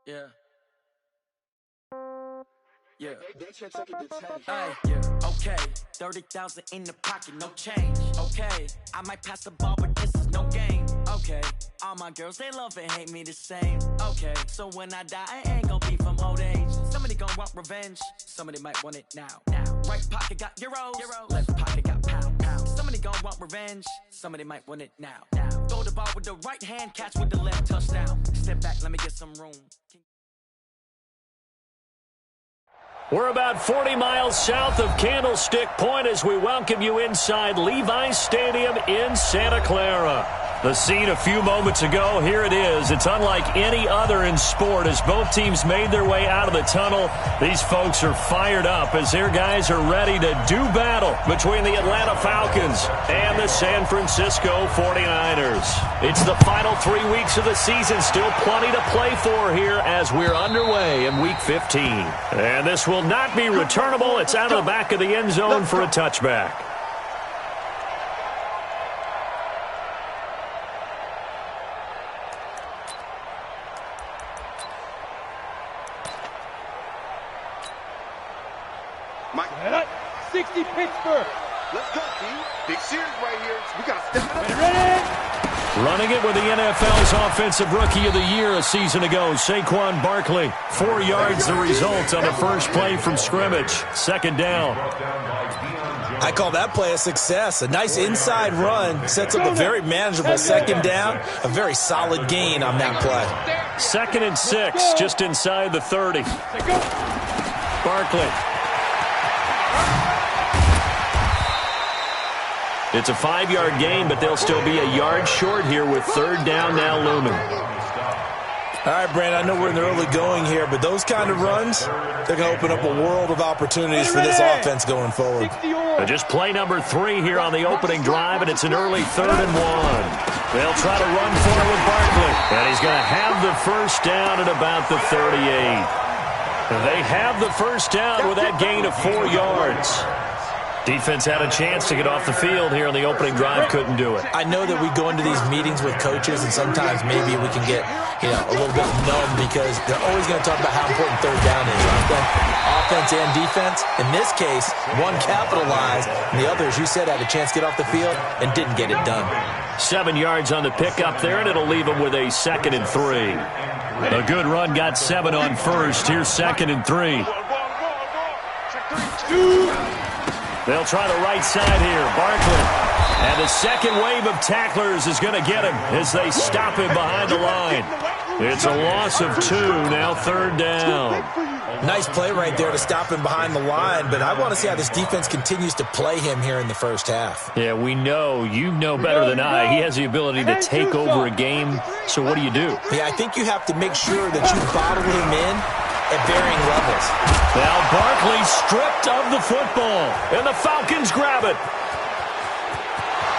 Yeah. Yeah. Hey, yeah. Okay. 30,000 in the pocket, no change. Okay. I might pass the ball, but this is no game. Okay. All my girls, they love and hate me the same. Okay. So when I die, I ain't gonna be from old age. Somebody gonna want revenge. Somebody might want it now. Right pocket got euros. Left pocket got pound. Somebody gonna want revenge. Somebody might want it now. Throw the ball with the right hand, catch with the left, touchdown. Step back, let me get some room. We're about 40 miles south of Candlestick Point as we welcome you inside Levi's Stadium in Santa Clara. The scene a few moments ago, here it is. It's unlike any other in sport as both teams made their way out of the tunnel. These folks are fired up as their guys are ready to do battle between the Atlanta Falcons and the San Francisco 49ers. It's the final 3 weeks of the season, still plenty to play for here as we're underway in Week 15. And this will not be returnable. It's out of the back of the end zone for a touchback. Mike. 60 Pittsburgh. Let's go, D. Big series right here. We got to step it up. Ready? Running it with the NFL's Offensive Rookie of the Year a season ago, Saquon Barkley. 4 yards the result on the first play from scrimmage. Second down. I call that play a success. A nice inside run sets up a very manageable second down. A very solid gain on that play. 2nd and 6, just inside the 30. Barkley. It's a 5-yard gain, but they'll still be a yard short here with third down now looming. All right, Brandon, I know we're in the early going here, but those kind of runs, they're going to open up a world of opportunities for this offense going forward. Just play number 3 here on the opening drive, and it's an early 3rd and 1. They'll try to run for it with Barkley, and he's going to have the first down at about the 38. They have the first down with that gain of 4 yards. Defense had a chance to get off the field here on the opening drive, couldn't do it. I know that we go into these meetings with coaches, and sometimes maybe we can get, a little bit numb because they're always going to talk about how important third down is, aren't they? Offense and defense. In this case, one capitalized, and the other, as you said, had a chance to get off the field and didn't get it done. 7 yards on the pickup there, and it'll leave them with a 2nd and 3. A good run got 7 on first. Here's 2nd and 3. They'll try the right side here. Barkley. And the second wave of tacklers is going to get him as they stop him behind the line. It's a loss of 2, now 3rd down. Nice play right there to stop him behind the line, but I want to see how this defense continues to play him here in the first half. Yeah, we know. You know better than I. He has the ability to take over a game, so what do you do? Yeah, I think you have to make sure that you bottle him in at varying levels. Now Barkley stripped of the football, and the Falcons grab it.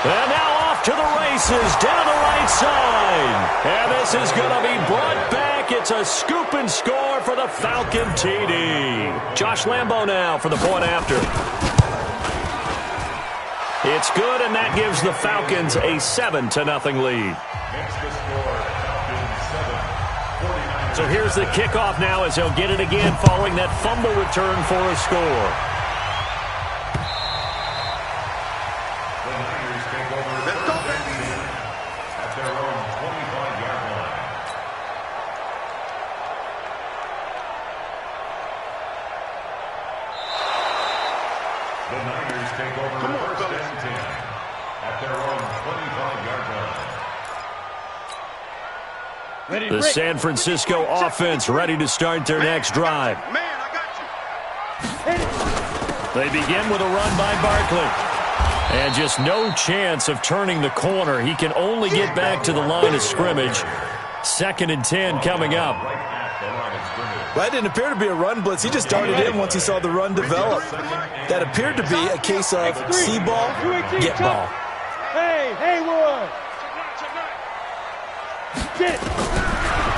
And now off to the races down the right side. And this is going to be brought back. It's a scoop and score for the Falcon TD. Josh Lambo now for the point after. It's good, and that gives the Falcons a 7-0 lead. So here's the kickoff now as they'll get it again following that fumble return for a score. The San Francisco offense ready to start their next drive. They begin with a run by Barkley. And just no chance of turning the corner. He can only get back to the line of scrimmage. 2nd and 10 coming up. Well, that didn't appear to be a run blitz. He just darted in once he saw the run develop. That appeared to be a case of see ball, get ball. Hey, Haywood! Get.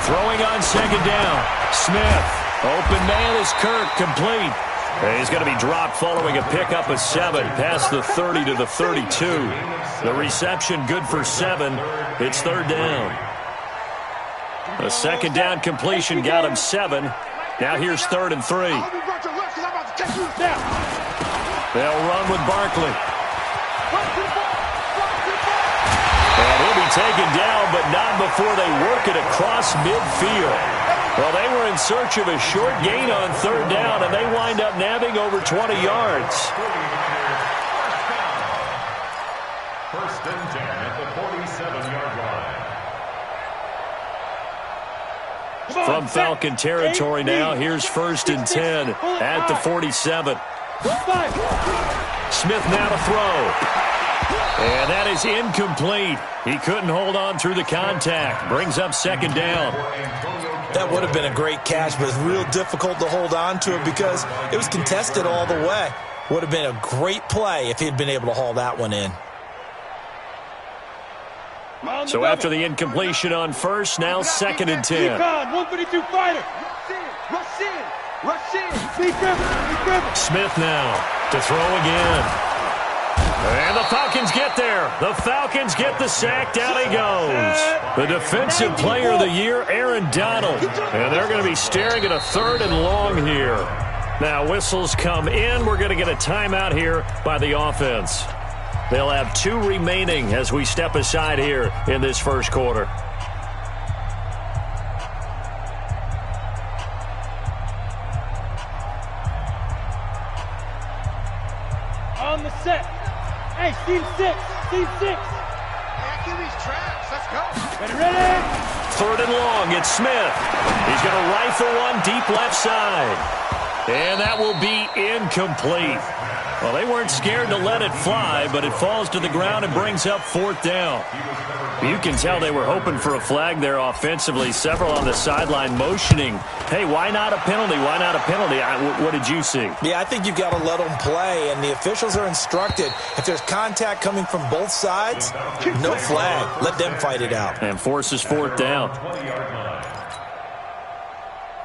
Throwing on 2nd down. Smith. Open man is Kirk, complete. And he's going to be dropped following a pickup of 7 past the 30 to the 32. The reception good for 7. It's 3rd down. A second down completion got him 7. Now here's 3rd and 3. They'll run with Barkley. And he'll be taken down, but not before they work it across midfield. Well, they were in search of a short gain on 3rd down, and they wind up nabbing over 20 yards. First and 10 at the 47-yard line. From Falcon territory now, here's 1st and 10 at the 47. Smith now to throw. And that is incomplete. He couldn't hold on through the contact. Brings up 2nd down. That would have been a great catch, but it's real difficult to hold on to it because it was contested all the way. Would have been a great play if he'd been able to haul that one in. So after the incompletion on 1st, now 2nd and 10. 152 fighter. Rush in. Smith now to throw again. And the Falcons get there. The Falcons get the sack. Down he goes. The defensive player of the year, Aaron Donald. And they're going to be staring at a 3rd and long here. Now whistles come in. We're going to get a timeout here by the offense. They'll have 2 remaining as we step aside here in this first quarter. On the set. Hey, team 6. Give these traps. Let's go. Ready? 3rd and long. It's Smith. He's going to rifle one deep left side. And that will be incomplete. Well, they weren't scared to let it fly, but it falls to the ground and brings up 4th down. You can tell they were hoping for a flag there offensively. Several on the sideline motioning, hey, why not a penalty? Why not a penalty? What did you see? Yeah, I think you've got to let them play, and the officials are instructed. If there's contact coming from both sides, no flag. Let them fight it out. And forces 4th down.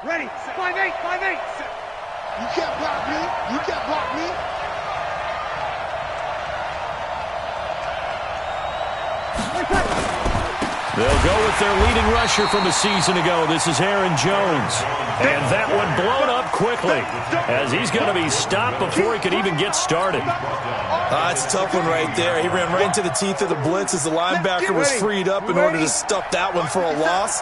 Ready. 5-8. You can't block me. They'll go with their leading rusher from a season ago. This is Aaron Jones. And that one blown up quickly as he's going to be stopped before he could even get started. It's a tough one right there. He ran right into the teeth of the blitz as the linebacker was freed up in order to stuff that one for a loss.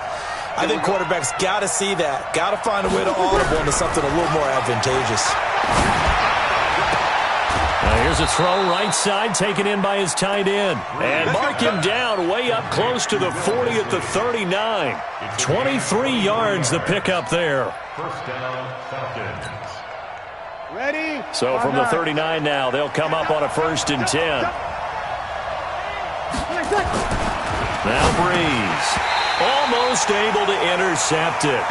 I think quarterbacks got to see that. Got to find a way to audible into something a little more advantageous. Now here's a throw right side taken in by his tight end. And mark him down way up close to the 40 at the 39. 23 yards the pickup there. First down, Falcons. Ready. So from the 39 now, they'll come up on a 1st and 10. Now Breeze. Almost able to intercept it.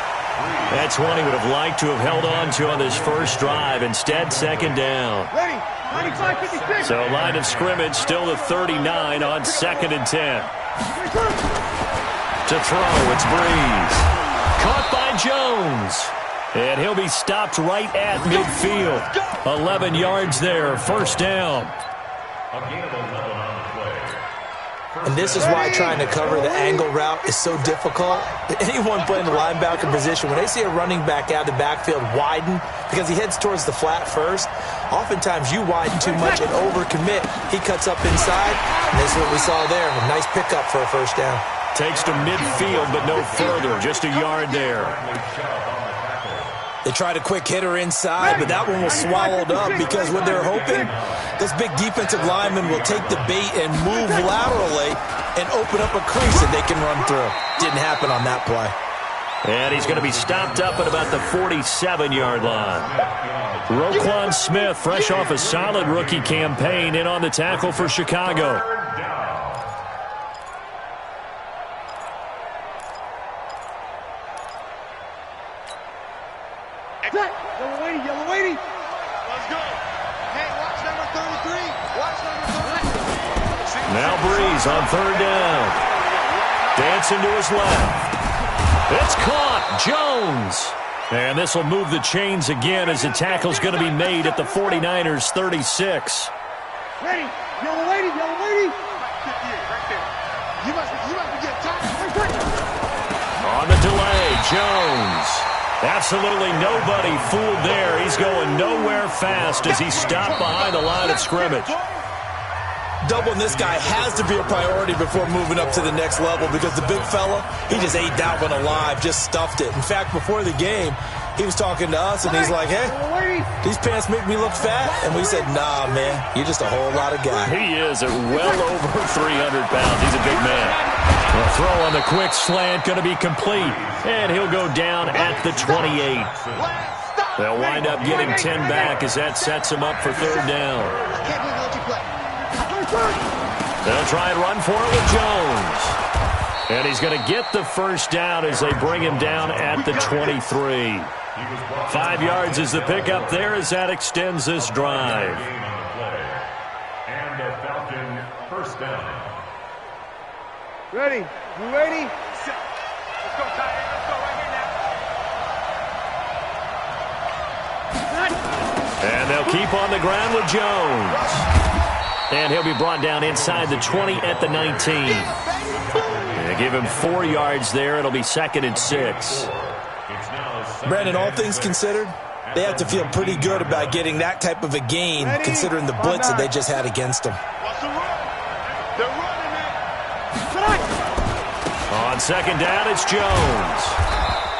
That's one he would have liked to have held on to on this first drive. Instead, 2nd down. Ready. 95-56. So line of scrimmage still the 39 on 2nd and 10. To throw, it's Breeze. Caught by Jones. And he'll be stopped right at midfield. 11 yards there, 1st down. A gain of 11 on the play. And this is why trying to cover the angle route is so difficult. Anyone playing the linebacker position, when they see a running back out of the backfield widen, because he heads towards the flat first, oftentimes you widen too much and overcommit. He cuts up inside, and this is what we saw there. A nice pickup for a 1st down. Takes to midfield, but no further. Just a yard there. They tried a quick hitter inside, but that one was swallowed up because what they're hoping, those big defensive linemen will take the bait and move laterally and open up a crease that they can run through. Didn't happen on that play. And he's going to be stopped up at about the 47-yard line. Roquan Smith, fresh off a solid rookie campaign, in on the tackle for Chicago. Yellow waiting. Let's go. Hey, watch number 33. Watch number 33. Now Breeze on 3rd down. Dancing to his left. It's caught. Jones. And this will move the chains again as the tackle's going to be made at the 49ers 36. Ready. Yellow waiting. Right there. You must be getting tired. On the delay. Jones. Absolutely nobody fooled there. He's going nowhere fast as he's stopped behind the line of scrimmage. Doubling this guy has to be a priority before moving up to the next level because the big fella, he just ate that one alive, just stuffed it. In fact, before the game, he was talking to us, and he's like, hey, these pants make me look fat. And we said, nah, man, you're just a whole lot of guy. He is at well over 300 pounds. He's a big man. The throw on the quick slant going to be complete, and he'll go down at the 28. They'll wind up getting 10 back as that sets him up for third down. They'll try and run for it with Jones. And he's going to get the first down as they bring him down at the 23. 5 yards is the pickup there as that extends this drive. And the Falcon first down. Ready? You ready? Set. Let's go, tight end. Let's go right here now. And they'll keep on the ground with Jones. And he'll be brought down inside the 20 at the 19. They give him 4 yards there. It'll be 2nd and 6. Brandon, all things considered, they have to feel pretty good about getting that type of a gain considering the blitz that they just had against them. On 2nd down, it's Jones.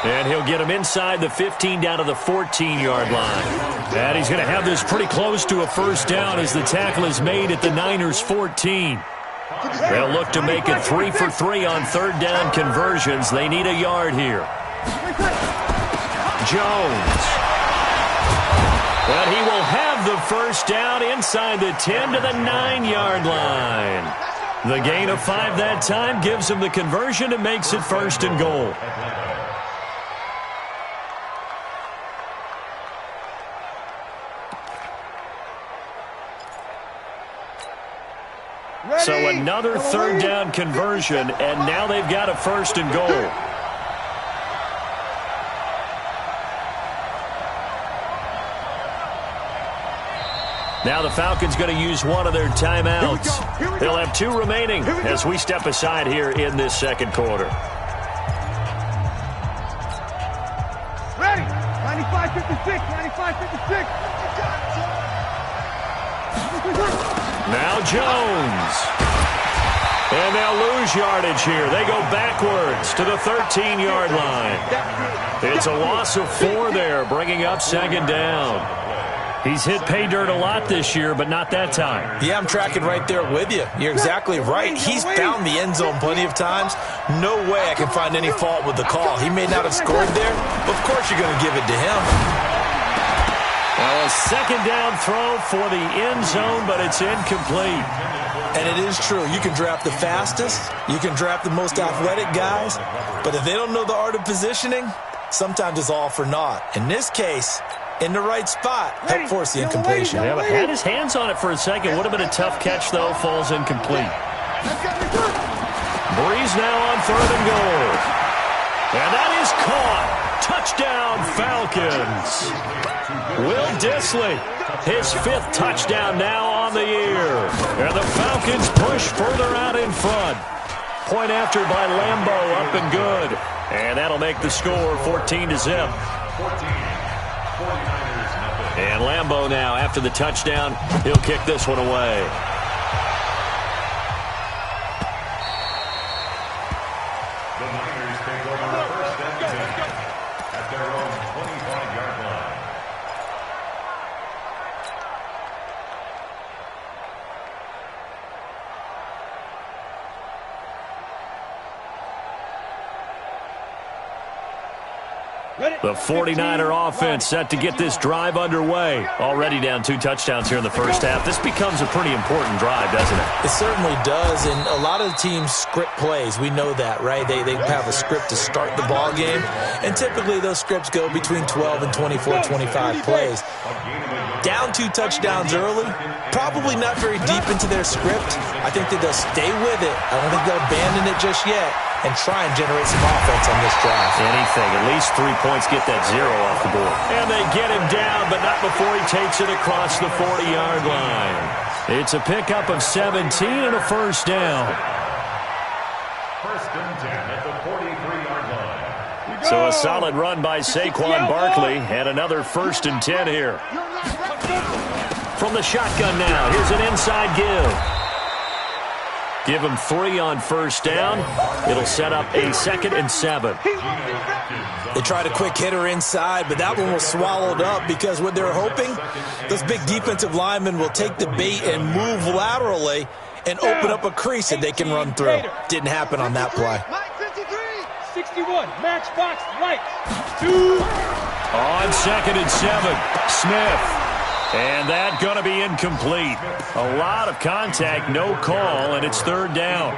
And he'll get him inside the 15 down to the 14-yard line. And he's going to have this pretty close to a first down as the tackle is made at the Niners' 14. They'll look to make it 3 for 3 on third down conversions. They need a yard here. Jones. But he will have the first down inside the 10 to the 9-yard line. The gain of 5 that time gives him the conversion and makes it 1st and goal. So another third down conversion, and now they've got a 1st and goal. Now the Falcons going to use one of their timeouts. They'll have 2 remaining as we step aside here in this second quarter. Ready? 95-56, 95-56. Now Jones. And they'll lose yardage here. They go backwards to the 13-yard line. It's a loss of 4 there, bringing up 2nd down. He's hit pay dirt a lot this year, but not that time. Yeah, I'm tracking right there with you. You're exactly right. He's found the end zone plenty of times. No way I can find any fault with the call. He may not have scored there, but of course you're going to give it to him. Well, a 2nd down throw for the end zone, but it's incomplete. And it is true. You can draft the fastest. You can draft the most athletic guys. But if they don't know the art of positioning, sometimes it's all for naught. In this case, in the right spot, help force the incompletion. Yeah, but had his hands on it for a second. Would have been a tough catch, though. Falls incomplete. Breeze now on 3rd and goal. And that is caught. Touchdown, Falcons. Will Dissly, his 5th touchdown now on the year. And the Falcons push further out in front. Point after by Lambo, up and good. And that'll make the score 14-0. And Lambo now, after the touchdown, he'll kick this one away. The Niners take over 1st and 10 at their own 25-yard line. The 49er offense set to get this drive underway. Already down 2 touchdowns here in the first half. This becomes a pretty important drive, doesn't it? It certainly does, and a lot of the teams script plays. We know that, right? They have a script to start the ball game, and typically those scripts go between 12 and 24, 25 plays. Down 2 touchdowns early, probably not very deep into their script. I think that they'll stay with it. I don't think they'll abandon it just yet and try and generate some offense on this drive. Anything, at least 3 points, get that 0 off the board. And they get him down, but not before he takes it across the 40-yard line. It's a pickup of 17 and a first down. 1st and 10 at the 43-yard line. So a solid run by Saquon Barkley and another 1st and 10 here. From the shotgun now, here's an inside give. Give him 3 on 1st down. It'll set up a 2nd and 7. They tried a quick hitter inside, but that one was swallowed up because what they're hoping, those big defensive linemen will take the bait and move laterally and open up a crease that they can run through. Didn't happen on that play. 61, matchbox right. 2. On 2nd and 7, Smith. And that's going to be incomplete. A lot of contact, no call, and it's 3rd down.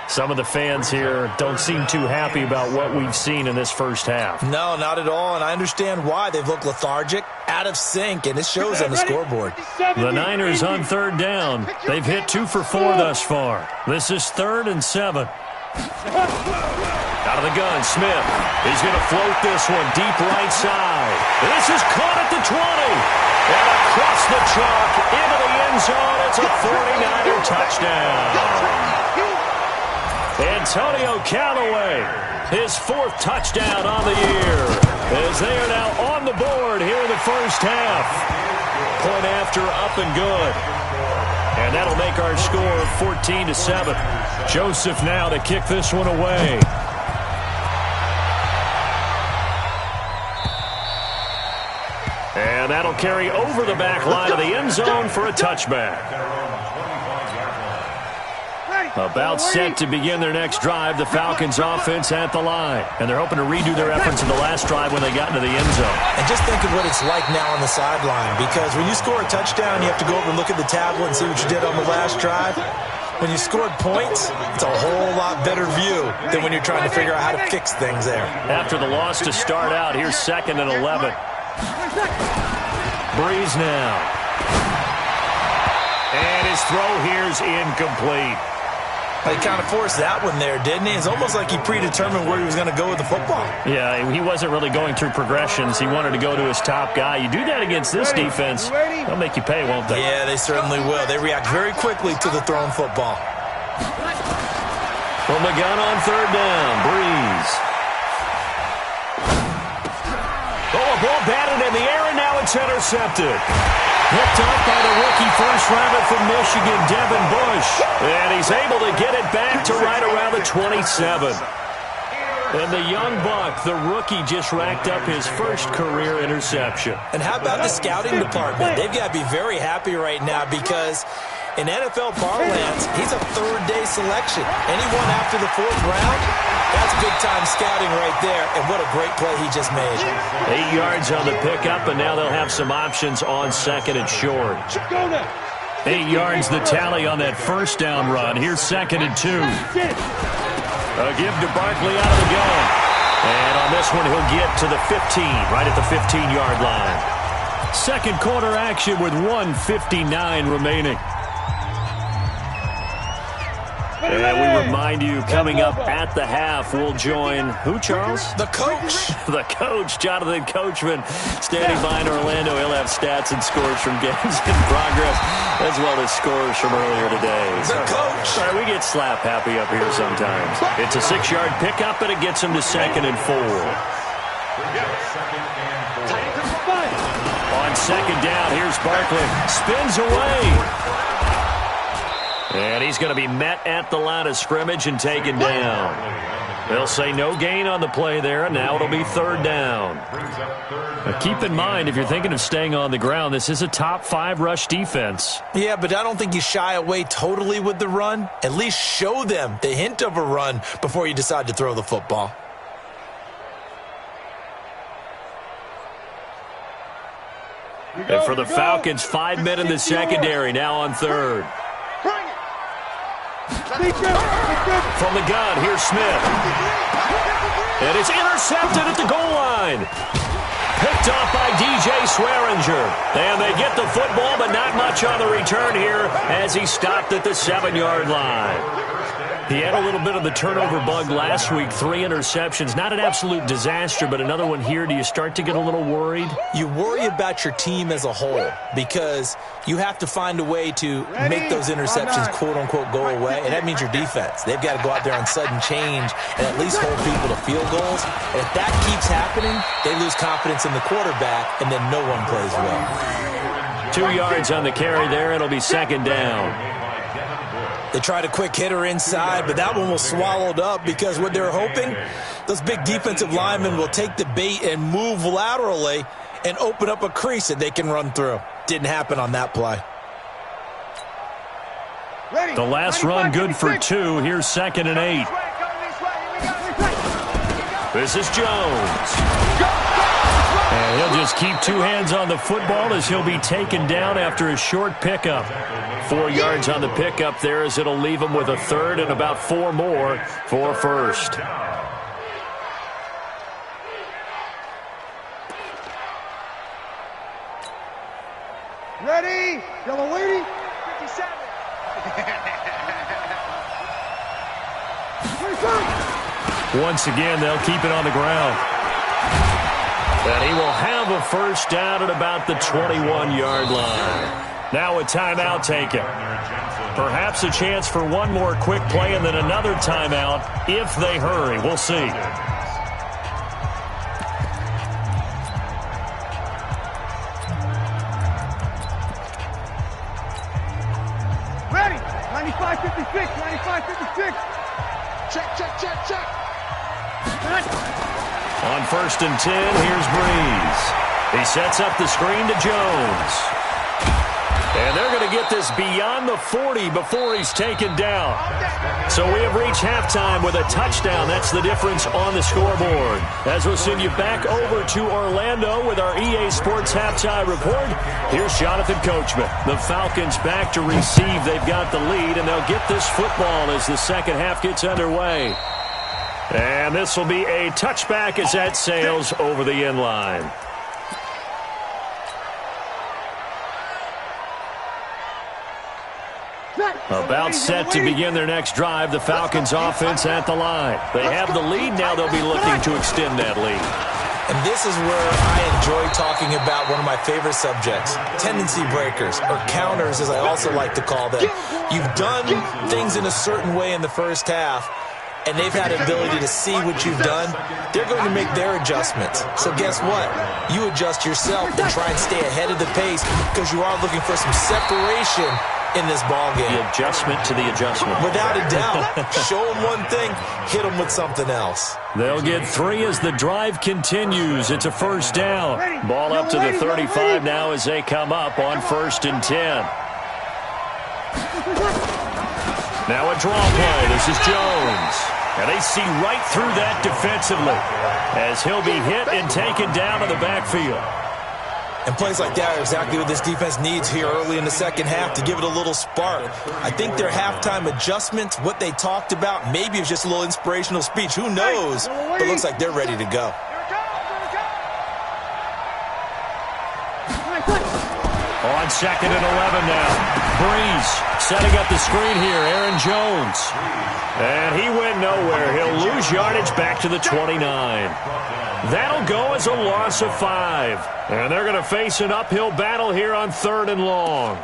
Some of the fans here don't seem too happy about what we've seen in this first half. No, not at all, and I understand why. They've looked lethargic, out of sync, and it shows on the scoreboard. The Niners on 3rd down. They've hit 2 for 4 thus far. This is 3rd and 7. Out of the gun, Smith. He's going to float this one deep right side. This is caught at the 20. And across the chalk into the end zone. It's a 49er touchdown. Antonio Callaway, his 4th touchdown on the year, as they are now on the board here in the first half. Point after up and good. And that'll make our score 14-7. Joseph now to kick this one away. And that'll carry over the back line of the end zone for a touchback. About set to begin their next drive, the Falcons offense at the line. And they're hoping to redo their efforts in the last drive when they got into the end zone. And just think of what it's like now on the sideline, because when you score a touchdown, you have to go over and look at the tablet and see what you did on the last drive. When you scored points, it's a whole lot better view than when you're trying to figure out how to fix things there. After the loss to start out, here's 2nd and 11. Breeze now. And his throw here's incomplete. He kind of forced that one there, didn't he? It's almost like he predetermined where he was going to go with the football. Yeah, he wasn't really going through progressions. He wanted to go to his top guy. You do that against this defense, they'll make you pay, won't they? Yeah, they certainly will. They react very quickly to the thrown football. From the gun on 3rd down, Breeze. Oh, a ball batted in the air, and now it's intercepted. Picked up by the rookie first-rounder from Michigan, Devin Bush. And he's able to get it back to right around the 27. And the young buck, the rookie, just racked up his first career interception. And how about the scouting department? They've got to be very happy right now because in NFL parlance, he's a 3rd-day selection. Anyone after the 4th round, that's big-time scouting right there, and what a great play he just made. 8 yards on the pickup, and now they'll have some options on 2nd and short. 8 yards the tally on that 1st down run. Here's 2nd and 2. A give to Barkley out of the gun. And on this one, he'll get to the 15, right at the 15-yard line. 2nd quarter action with 1:59 remaining. And we remind you, coming up at the half, we'll join who, Charles? The coach. The coach, Jonathan Coachman, standing by in Orlando. He'll have stats and scores from games in progress, as well as scores from earlier today. The coach. Sorry, we get slap happy up here sometimes. It's a 6-yard pickup, and it gets him to 2nd and 4. On 2nd down, here's Barkley. Spins away. And he's going to be met at the line of scrimmage and taken down. They'll say no gain on the play there, and now it'll be 3rd down. Now keep in mind, if you're thinking of staying on the ground, this is a top 5 rush defense. Yeah, but I don't think you shy away totally with the run. At least show them the hint of a run before you decide to throw the football. And for the Falcons, 5 men in the secondary, now on 3rd. From the gun, here's Smith. And it's intercepted at the goal line. Picked off by DJ Swearinger. And they get the football, but not much on the return here as he stopped at the 7-yard line. He had a little bit of the turnover bug last week, 3 interceptions. Not an absolute disaster, but another one here. Do you start to get a little worried? You worry about your team as a whole because you have to find a way to make those interceptions, quote-unquote, go away, and that means your defense. They've got to go out there on sudden change and at least hold people to field goals. And if that keeps happening, they lose confidence in the quarterback, and then no one plays well. 2 yards on the carry there. It'll be second down. They tried a quick hitter inside, but that one was swallowed up because what they're hoping, those big defensive linemen will take the bait and move laterally and open up a crease that they can run through. Didn't happen on that play. The last run good for 2. Here's 2nd and 8. This is Jones. And he'll just keep 2 hands on the football as he'll be taken down after a short pickup. 4 yards on the pickup there as it'll leave him with a third and about 4 more for first. Ready? Yellow lady. 57. 27. Once again, they'll keep it on the ground. And he will have a first down at about the 21-yard line. Now a timeout taken. Perhaps a chance for one more quick play and then another timeout if they hurry. We'll see. Ready? 95-56. 95-56. Check. On 1st and 10, here's Breeze. He sets up the screen to Jones. And they're going to get this beyond the 40 before he's taken down. So we have reached halftime with a touchdown. That's the difference on the scoreboard. As we'll send you back over to Orlando with our EA Sports Halftime Report, here's Jonathan Coachman. The Falcons back to receive. They've got the lead, and they'll get this football as the second half gets underway. And this will be a touchback as that sails over the end line. About set to begin their next drive, the Falcons offense at the line. They have the lead, now they'll be looking to extend that lead. And this is where I enjoy talking about one of my favorite subjects, tendency breakers, or counters as I also like to call them. You've done things in a certain way in the first half, and they've had the ability to see what you've done. They're going to make their adjustments. So guess what? You adjust yourself and try and stay ahead of the pace because you are looking for some separation in this ball game. The adjustment to the adjustment. Without a doubt. Show them one thing, hit them with something else. They'll get 3 as the drive continues. It's a first down. Ball up to the 35 now as they come up on 1st and 10. Now a draw play. This is Jones. And they see right through that defensively as he'll be hit and taken down in the backfield. And plays like that are exactly what this defense needs here early in the second half to give it a little spark. I think their halftime adjustments, what they talked about, maybe it's just a little inspirational speech. Who knows? But it looks like they're ready to go. On 2nd and 11 now. Breeze setting up the screen here. Aaron Jones. And he went nowhere. He'll lose yardage back to the 29. That'll go as a loss of 5. And they're going to face an uphill battle here on 3rd and long.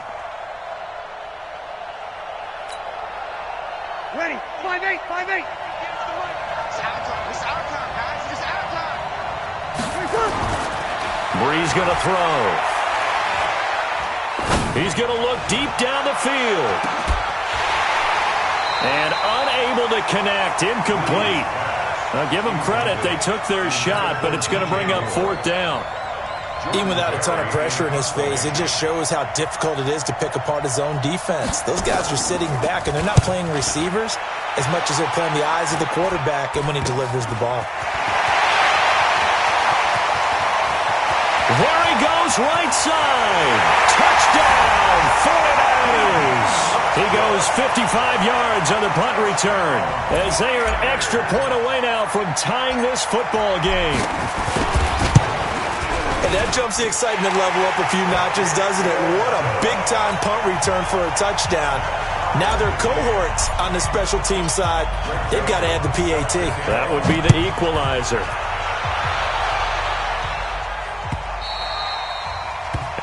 Ready? 5-8. 5-8. It's our time, guys. It's our time. Breeze going to throw. He's going to look deep down the field. And unable to connect. Incomplete. Now, give them credit. They took their shot, but it's going to bring up 4th down. Even without a ton of pressure in his face, it just shows how difficult it is to pick apart his own defense. Those guys are sitting back, and they're not playing receivers as much as they're playing the eyes of the quarterback and when he delivers the ball. There he goes, right side. Touchdown, 49ers. He goes 55 yards on the punt return as they are an extra point away now from tying this football game. And that jumps the excitement level up a few notches, doesn't it? What a big-time punt return for a touchdown. Now their cohorts on the special team side, they've got to add the PAT. That would be the equalizer.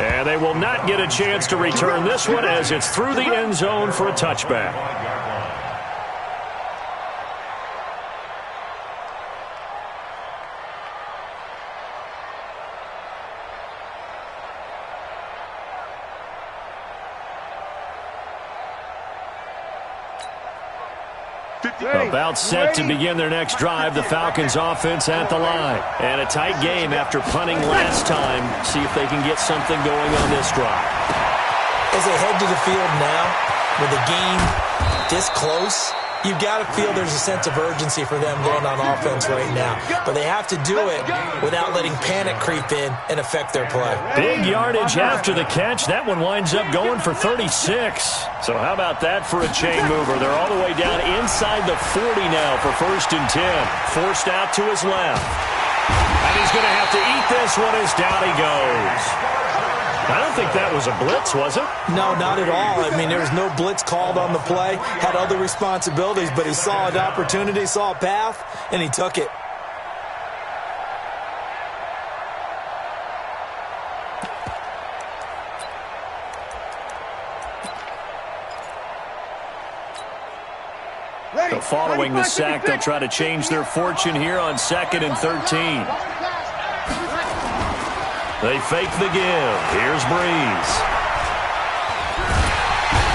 And they will not get a chance to return this one as it's through the end zone for a touchback. About set to begin their next drive. The Falcons offense at the line. And a tight game after punting last time. See if they can get something going on this drive. As they head to the field now, with the game this close, you've got to feel there's a sense of urgency for them going on offense right now. But they have to do it without letting panic creep in and affect their play. Big yardage after the catch. That one winds up going for 36. So how about that for a chain mover? They're all the way down inside the 40 now for 1st and 10. Forced out to his left. And he's going to have to eat this one as down he goes. I don't think that was a blitz, was it? No, not at all. I mean, there was no blitz called on the play. Had other responsibilities, but he saw an opportunity, saw a path, and he took it. So following the sack, they'll try to change their fortune here on 2nd and 13. They fake the give. Here's Breeze.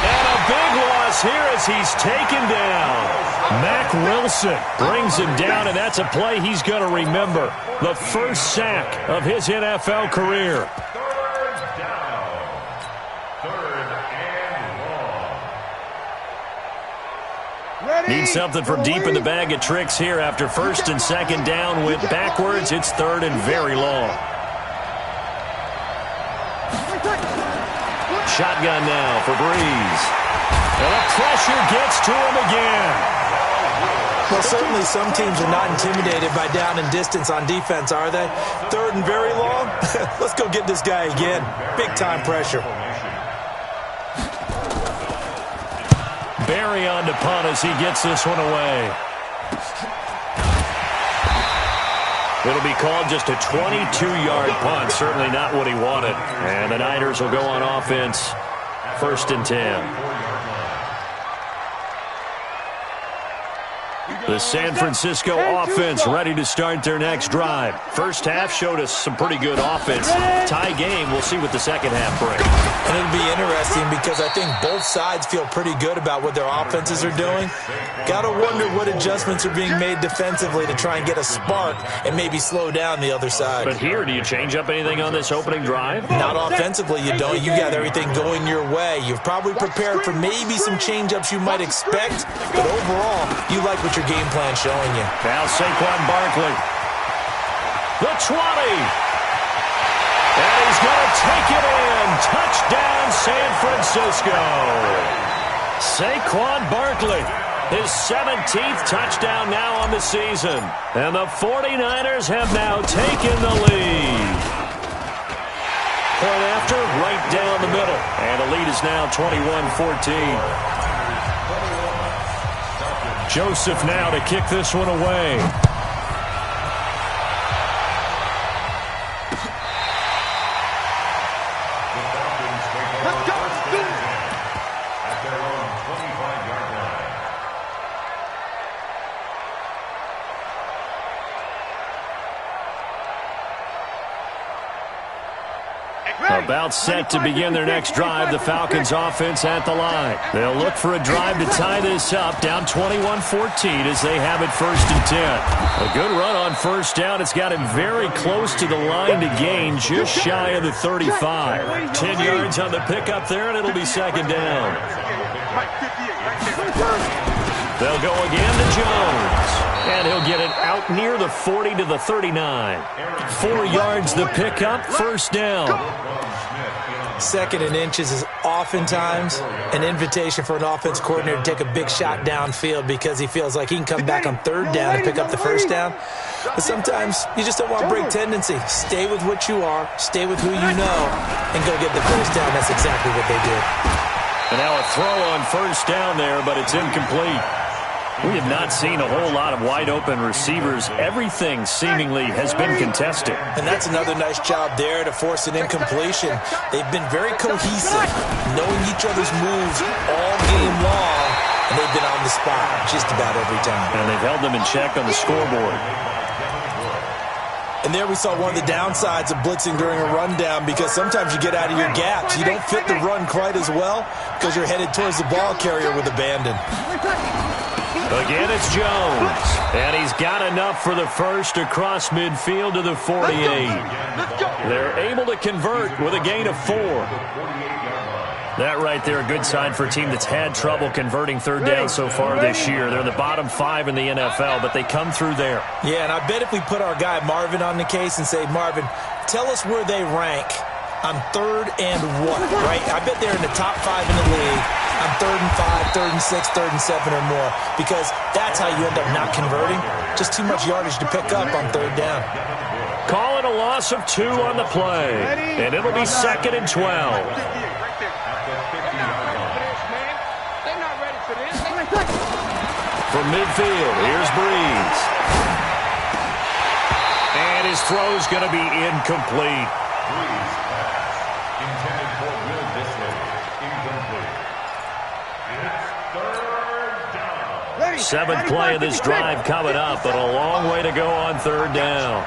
And a big loss here as he's taken down. Mack Wilson brings him down, and that's a play he's going to remember. The first sack of his NFL career. Third down. 3rd and long. Need something from deep in the bag of tricks here after 1st and 2nd down. Went backwards. It's 3rd and very long. Shotgun now for Breeze. And the pressure gets to him again. Well, certainly some teams are not intimidated by down and distance on defense, are they? 3rd and very long? Let's go get this guy again. Big-time pressure. Barry on to punt as he gets this one away. It'll be called just a 22-yard punt. Certainly not what he wanted. And the Niners will go on offense. 1st and 10. The San Francisco offense ready to start their next drive. First half showed us some pretty good offense. Tie game. We'll see what the second half brings. And it'll be interesting because I think both sides feel pretty good about what their offenses are doing. Got to wonder what adjustments are being made defensively to try and get a spark and maybe slow down the other side. But here, do you change up anything on this opening drive? Not offensively, you don't. You got everything going your way. You've probably prepared for maybe some change-ups you might expect, but overall, you like what your game plan showing you. Now Saquon Barkley. The 20. And he's going to take it in. Touchdown, San Francisco. Saquon Barkley, his 17th touchdown now on the season. And the 49ers have now taken the lead. Point after, right down the middle. And the lead is now 21-14. Joseph now to kick this one away. About set to begin their next drive. The Falcons offense at the line. They'll look for a drive to tie this up. Down 21-14 as they have it 1st and 10. A good run on 1st down. It's got him very close to the line to gain, just shy of the 35. 10 yards on the pickup there, and it'll be 2nd down. They'll go again to Jones. And he'll get it out near the 40 to the 39. 4 yards the pickup, 1st down. 2nd and inches is oftentimes an invitation for an offense coordinator to take a big shot downfield because he feels like he can come back on 3rd down and pick up the 1st down. But sometimes you just don't want break tendency. Stay with what you are, stay with who you know, and go get the 1st down. That's exactly what they did. And now a throw on first down there, but it's incomplete. We have not seen a whole lot of wide-open receivers. Everything seemingly has been contested. And that's another nice job there to force an incompletion. They've been very cohesive, knowing each other's moves all game long, and they've been on the spot just about every time. And they've held them in check on the scoreboard. And there we saw one of the downsides of blitzing during a rundown, because sometimes you get out of your gaps. You don't fit the run quite as well because you're headed towards the ball carrier with abandon. Again, it's Jones. And he's got enough for the first across midfield to the 48. They're able to convert with a gain of 4. That right there, a good sign for a team that's had trouble converting third down so far this year. They're in the bottom 5 in the NFL, but they come through there. Yeah, and I bet if we put our guy Marvin on the case and say, Marvin, tell us where they rank on 3rd and what, right? I bet they're in the top 5 in the league on 3rd and 5, 3rd and 6, 3rd and 7 or more, because that's how you end up not converting. Just too much yardage to pick up on 3rd down. Call it a loss of 2 on the play, and it'll be 2nd and 12. From midfield, here's Breeze. And his throw's going to be incomplete. Breeze pass intended for Will Disley. Incomplete. It's 3rd down. 7th play of this drive coming up, but a long way to go on 3rd down.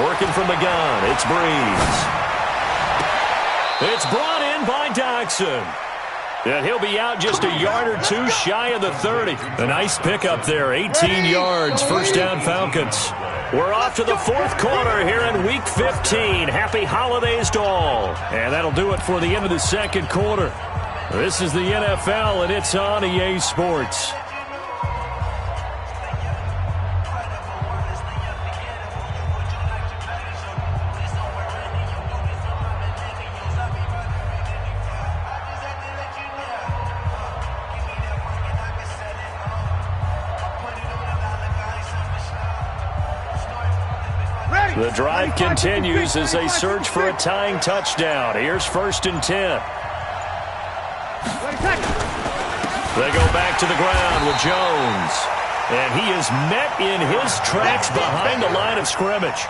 Working from the gun, it's Breeze. It's brought in by Doxson. And he'll be out just a yard or 2 shy of the 30. A nice pickup there, 18 yards, first down Falcons. We're off to the 4th quarter here in Week 15. Happy holidays to all. And that'll do it for the end of the 2nd quarter. This is the NFL, and it's on EA Sports. The drive continues as they search for a tying touchdown. Here's 1st and 10. They go back to the ground with Jones. And he is met in his tracks behind the line of scrimmage.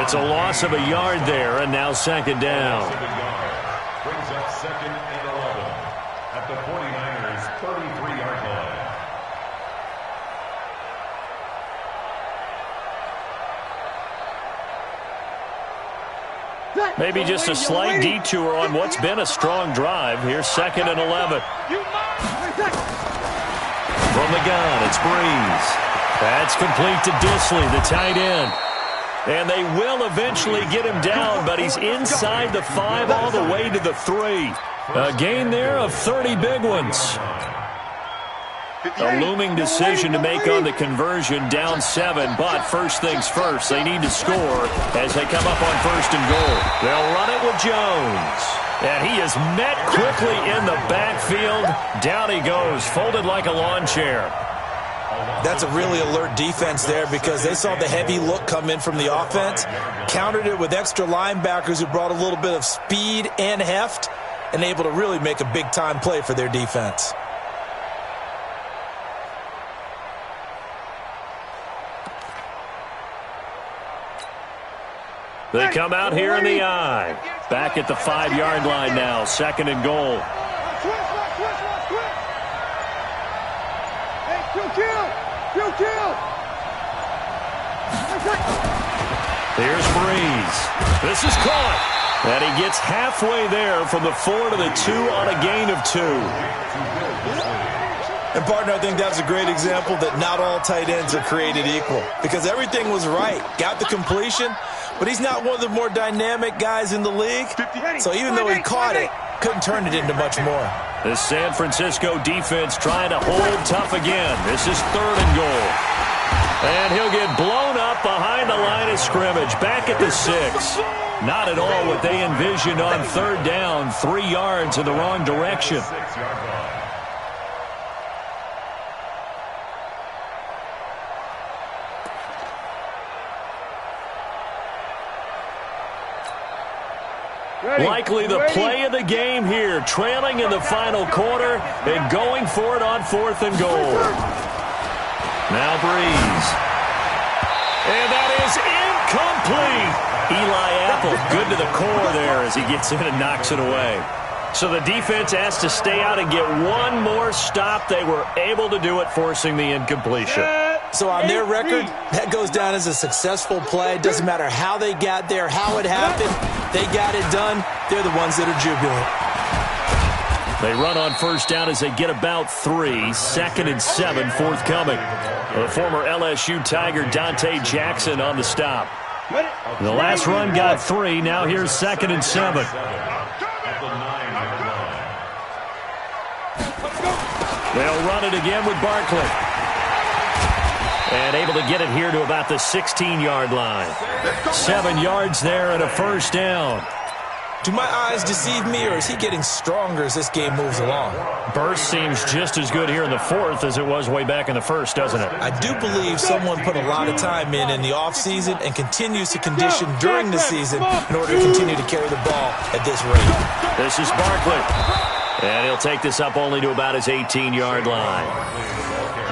It's a loss of a yard there, and now 2nd down. Brings up 2nd and 11 at the 49ers' 33-yard line. Maybe just a slight detour on what's been a strong drive. Here's 2nd and 11. From the gun, it's Breeze. That's complete to Disley, the tight end. And they will eventually get him down, but he's inside the 5 all the way to the 3. A gain there of 30 big ones. A looming decision to make on the conversion, down 7, but first things first, they need to score as they come up on 1st and goal. They'll run it with Jones. And he is met quickly in the backfield. Down he goes, folded like a lawn chair. That's a really alert defense there, because they saw the heavy look come in from the offense, countered it with extra linebackers who brought a little bit of speed and heft, and able to really make a big-time play for their defense. They come out here in the eye. Back at the 5-yard line now, 2nd and goal. Here's Breeze. This is caught. And he gets halfway there from the 4 to the 2 on a gain of 2. And, partner, I think that was a great example that not all tight ends are created equal, because everything was right. Got the completion, but he's not one of the more dynamic guys in the league. So even though he caught it, couldn't turn it into much more. The San Francisco defense trying to hold tough again. This is 3rd and goal. And he'll get blown up behind the line of scrimmage. Back at the 6. Not at all what they envisioned on 3rd down. 3 yards in the wrong direction. Likely the play of the game here, trailing in the final quarter and going for it on 4th and goal. Now Breeze. And that is incomplete. Eli Apple, good to the core there as he gets in and knocks it away. So the defense has to stay out and get one more stop. They were able to do it, forcing the incompletion. So on their record, that goes down as a successful play. Doesn't matter how they got there, how it happened. They got it done. They're the ones that are jubilant. They run on 1st down as they get about 3. 2nd and 7 forthcoming. The former LSU Tiger Dante Jackson on the stop. The last run got 3. Now here's 2nd and 7. They'll run it again with Barkley. And able to get it here to about the 16-yard line. 7 yards there and a 1st down. Do my eyes deceive me, or is he getting stronger as this game moves along? Burst seems just as good here in the 4th as it was way back in the 1st, doesn't it? I do believe someone put a lot of time in the offseason and continues to condition during the season in order to continue to carry the ball at this rate. This is Barkley. And he'll take this up only to about his 18-yard line.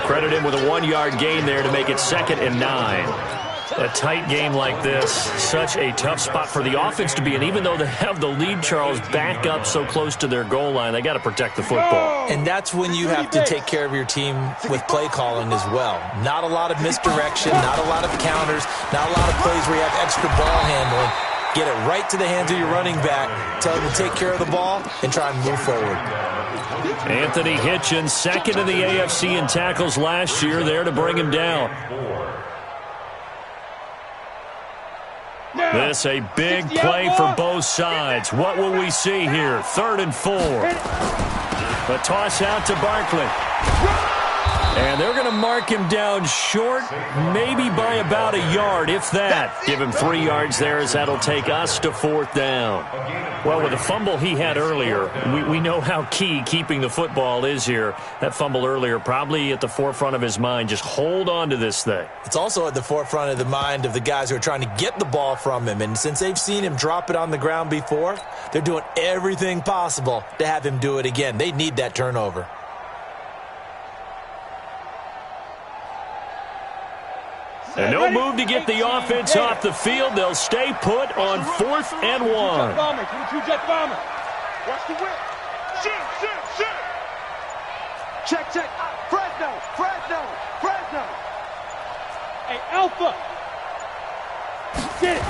Credit him with a 1-yard gain there to make it 2nd and 9. A tight game like this, such a tough spot for the offense to be in. Even though they have the lead, Charles, back up so close to their goal line, they got to protect the football. And that's when you have to take care of your team with play calling as well. Not a lot of misdirection, not a lot of counters, not a lot of plays where you have extra ball handling. Get it right to the hands of your running back, tell him to take care of the ball, and try and move forward. Anthony Hitchens, 2nd in the AFC in tackles last year, there to bring him down. This a big play for both sides. What will we see here? 3rd and 4. A toss out to Barkley. And they're going to mark him down short, maybe by about a yard, if that. Give him 3 yards there as that'll take us to 4th down. Well, with the fumble he had earlier, we know how key keeping the football is here. That fumble earlier probably at the forefront of his mind. Just hold on to this thing. It's also at the forefront of the mind of the guys who are trying to get the ball from him. And since they've seen him drop it on the ground before, they're doing everything possible to have him do it again. They need that turnover. And no move to get the offense off the field. They'll stay put on 4th and 1. Watch the whip. Check. Fresno. Hey, Alpha. Get it.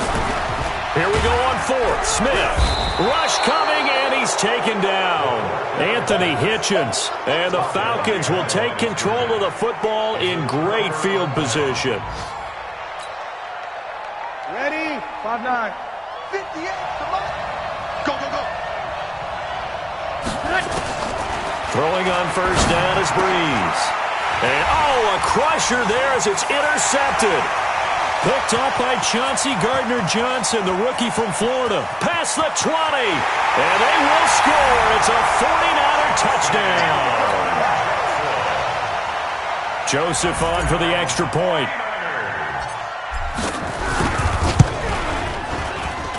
Here we go on 4th. Smith. Rush coming, and he's taken down. Anthony Hitchens. And the Falcons will take control of the football in great field position. Ready? 5-9. 58. Come on. Go. Throwing on 1st down is Breeze. And, a crusher there as it's intercepted. Picked up by Chauncey Gardner-Johnson, the rookie from Florida. Past the 20. And they will score. It's a 49er touchdown. Joseph on for the extra point.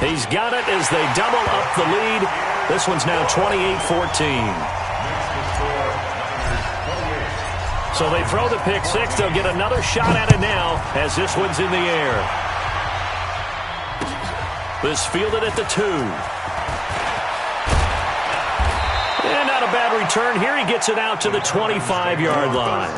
He's got it as they double up the lead. This one's now 28-14. So they throw the pick 6. They'll get another shot at it now as this one's in the air. This fielded at the 2. And not a bad return. Here he gets it out to the 25-yard line.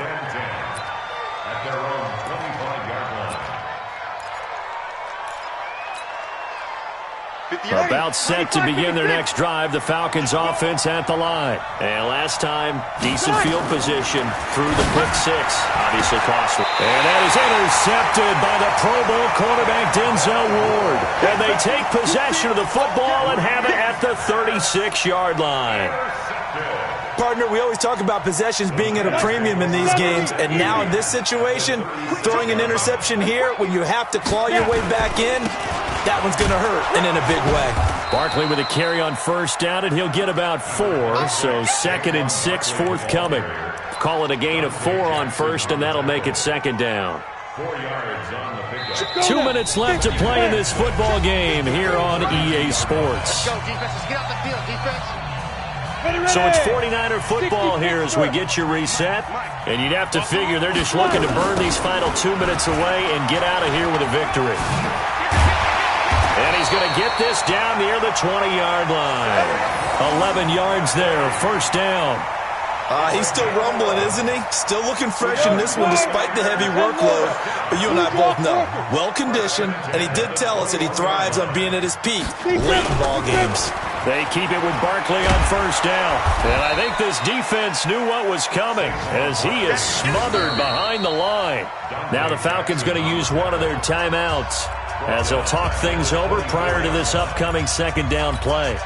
About set to begin their next drive. The Falcons offense at the line. And last time, decent field position through the pick 6. Obviously costly. And that is intercepted by the Pro Bowl quarterback Denzel Ward. And they take possession of the football and have it at the 36-yard line. Partner, we always talk about possessions being at a premium in these games, and now in this situation, throwing an interception here when you have to claw your way back in, that one's going to hurt, and in a big way. Barkley with a carry on 1st down, and he'll get about 4, so 2nd and 6 forthcoming. Call it a gain of 4 on 1st, and that'll make it 2nd down. 4 yards on the pickup. 2 minutes left to play in this football game here on EA Sports. Go, defenses. Get off the field, defense. So it's 49er football here as we get you reset. And you'd have to figure they're just looking to burn these final 2 minutes away and get out of here with a victory. And he's going to get this down near the 20-yard line. 11 yards there, first down. He's still rumbling, isn't he? Still looking fresh in this one despite the heavy workload. But you and I both know, well-conditioned, and he did tell us that he thrives on being at his peak late in ball games. They keep it with Barkley on first down. And I think this defense knew what was coming as he is smothered behind the line. Now the Falcons going to use one of their timeouts as they'll talk things over prior to this upcoming second down play.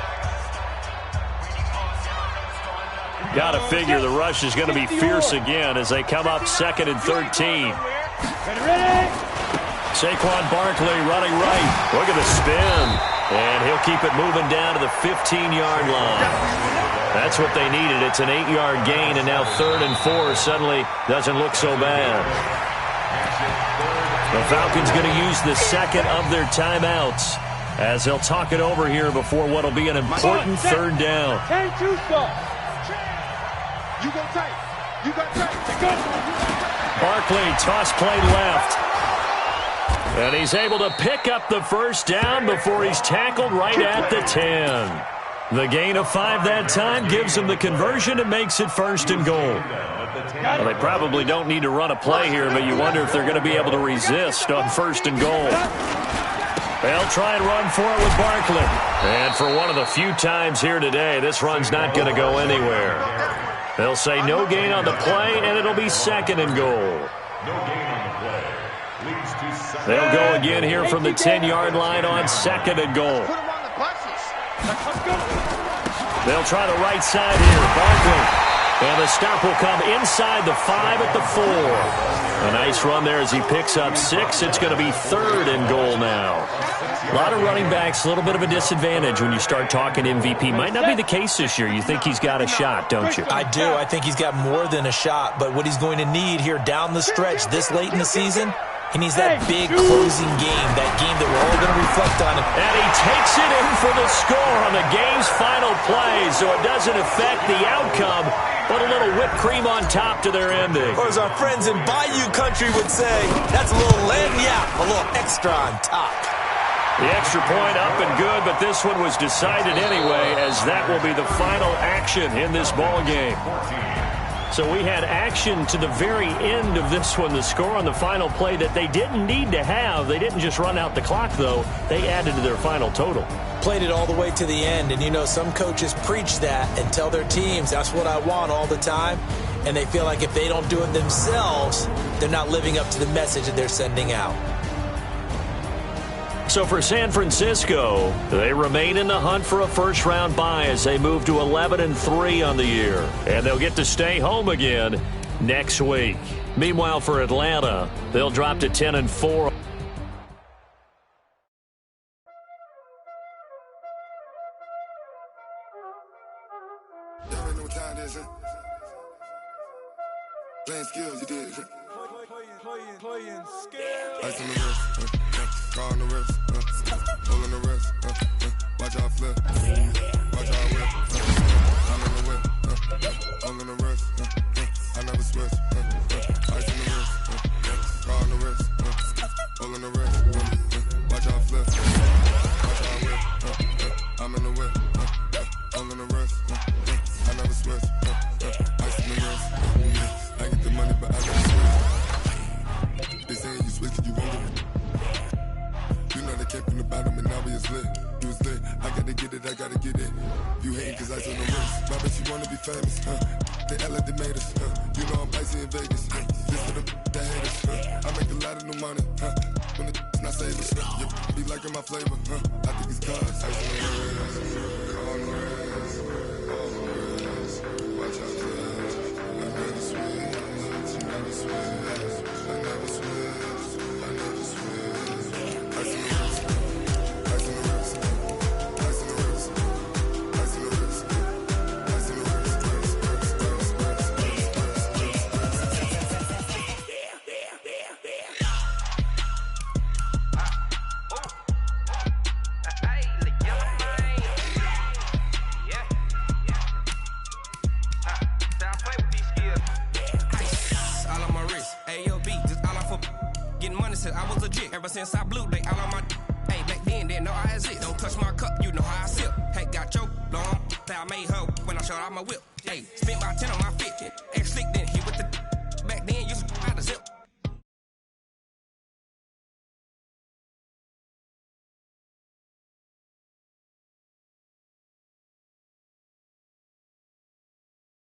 Got to figure the rush is going to be fierce again as they come up 2nd and 13. Saquon Barkley running right. Look at the spin. And he'll keep it moving down to the 15-yard line. That's what they needed. It's an 8-yard gain, and now 3rd and 4 suddenly doesn't look so bad. The Falcons going to use the second of their timeouts as they'll talk it over here before what will be an important 3rd down. You go tight. You got tight. Barkley, toss play left. And he's able to pick up the first down before he's tackled right at the 10. The gain of 5 that time gives him the conversion and makes it 1st and goal. Well, they probably don't need to run a play here, but you wonder if they're going to be able to resist on 1st and goal. They'll try and run for it with Barkley. And for one of the few times here today, this run's not going to go anywhere. They'll say no gain on the play, and it'll be 2nd and goal. No gain on the play. Leads to second. They'll go again here from the 10-yard line on 2nd and goal. Put him on the buses. They'll try the right side here. Barkley. And the stop will come inside the 5 at the 4. A nice run there as he picks up 6. It's going to be 3rd and goal now. A lot of running backs, a little bit of a disadvantage when you start talking MVP. Might not be the case this year. You think he's got a shot, don't you? I do. I think he's got more than a shot. But what he's going to need here down the stretch this late in the season, he needs that big closing game, that game that we're all going to reflect on. And he takes it in for the score on the game's final play, so it doesn't affect the outcome, but a little whipped cream on top to their ending. Or as our friends in Bayou Country would say, that's a little lagniappe, a little extra on top. The extra point up and good, but this one was decided anyway, as that will be the final action in this ball game. So we had action to the very end of this one, the score on the final play that they didn't need to have. They didn't just run out the clock, though. They added to their final total. Played it all the way to the end, and you know some coaches preach that and tell their teams, that's what I want all the time, and they feel like if they don't do it themselves, they're not living up to the message that they're sending out. So for San Francisco, they remain in the hunt for a first-round bye as they move to 11-3 on the year. And they'll get to stay home again next week. Meanwhile, for Atlanta, they'll drop to 10-4. Playing skills, you did. Playing skills. Ice on the wrist, car on the wrist, hole in the wrist, watch out flip, watch out whip, I'm in the whip, hole in the wrist, I never switch, ice on the wrist, car on the wrist, hole in the wrist, watch out flip, watch out whip, I'm in the whip, hole in the wrist, I never switch, ice on the wrist, I get the money but I never switch. They saying you switch, you won't get it. You know they came from the bottom and now we is lit. You was lit, I gotta get it, I gotta get it. You hating cause ice on the wrist. Why bet you wanna be famous, They act like they made us, You know I'm icy in Vegas, This for the that hate us, I make a lot of new money, When the not save us, You be liking my flavor, I think it's cause ice on the wrist, on the wrist, on the wrist. Watch out for this, I never switch, I never switch, I never switch, I never switch. Ice in the wrist, ice in the wrist, ice in the wrist, ice in the wrist, ice in the wrist, since I blew, they all on my. Hey, back then, didn't know I exist. Don't touch my cup, you know how I sip. Hey, got your long. I made her when I showed out my whip. Hey, spent about 10 on my fit. Ex-slick,